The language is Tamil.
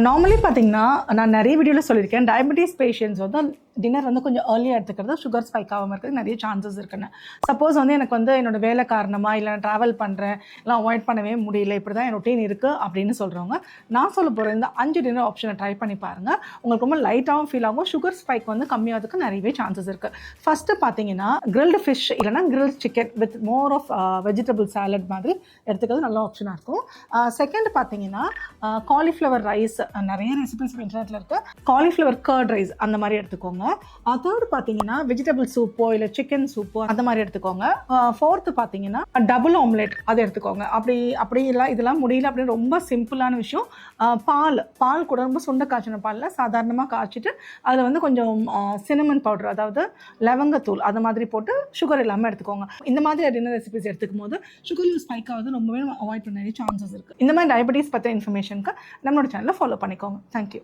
நார்மலி பார்த்தீங்கன்னா, நான் நெறைய வீடியோல சொல்லியிருக்கேன். டயபெட்டிஸ் பேஷண்ட்ஸ் வந்து டின்னர் வந்து கொஞ்சம் ஏர்லியா எடுத்துக்கிறது சுகர் ஸ்பைக் ஆகாம இருக்கிறதுக்கு நெறைய சான்சஸ் இருக்குன்னு. சப்போஸ் வந்து எனக்கு வந்து என்னோட வேலை காரணமா, இல்ல நான் ட்ராவல் பண்றேன், இல்ல அவாய்ட் பண்ணவே முடியல, இப்படிதான் என் ரொட்டீன் இருக்கு அப்படின்னு சொல்றவங்க, நான் சொல்ல போற இந்த 5 டின்னர் ஆப்ஷன ட்ரை பண்ணி பாருங்க. உங்களுக்கு ரொம்ப லைட்டாவும் ஃபீல் ஆகும். சுகர் ஸ்பைக் வந்து கம்மியாகிறதுக்கு நெறையவே சான்சஸ் இருக்கு. ஃபர்ஸ்ட் பார்த்தீங்கன்னா, கிரில்டு ஃபிஷ் இல்லன்னா grilled chicken with more of vegetable salad மாதிரி எடுத்துக்கிறது நல்ல ஆப்ஷனா இருக்கும். செகண்ட் பார்த்தீங்கன்னா, காலிஃப்ளவர் ரைஸ் நெறைய ரெசிபிஸ் இன்டர்நெட்ல இருக்கு. காலிஃப்ளவர் கர்ட் ரைஸ் அந்த மாதிரி எடுத்துக்கோங்க. தேர்ட் பார்த்தீங்கன்னா வெஜிடபிள் சூப்போ இல்லை சிக்கன் சூப்போ அந்த மாதிரி எடுத்துக்கோங்க. ஃபோர்த்து பார்த்தீங்கன்னா டபுள் ஆம்லெட் அதை எடுத்துக்கோங்க. அப்படி இல்லை இதெல்லாம் முடியல அப்படின்னு ரொம்ப சிம்பிளான விஷயம். பால் கூட ரொம்ப சுண்ட காய்ச்சின பாலில் சாதாரணமாக காய்ச்சிட்டு அதில் வந்து கொஞ்சம் சினமன் பவுடர், அதாவது லவங்கத்தூள் அந்த மாதிரி போட்டு சுகர் இல்லாமல் எடுத்துக்கோங்க. இந்த மாதிரி டின்னர் ரெசிபிஸ் எடுத்துக்கும் போது சுகர் ஸ்பைக் ஆகுது ரொம்பவே அவாய்ட் பண்ண சான்சஸ் இருக்குது. இந்த மாதிரி டயபெட்டிஸ் பற்றின இன்ஃபர்மேஷனுக்கு நம்மளோட சேனலை ஃபாலோ பண்ணிக்கோங்க. தேங்க்யூ.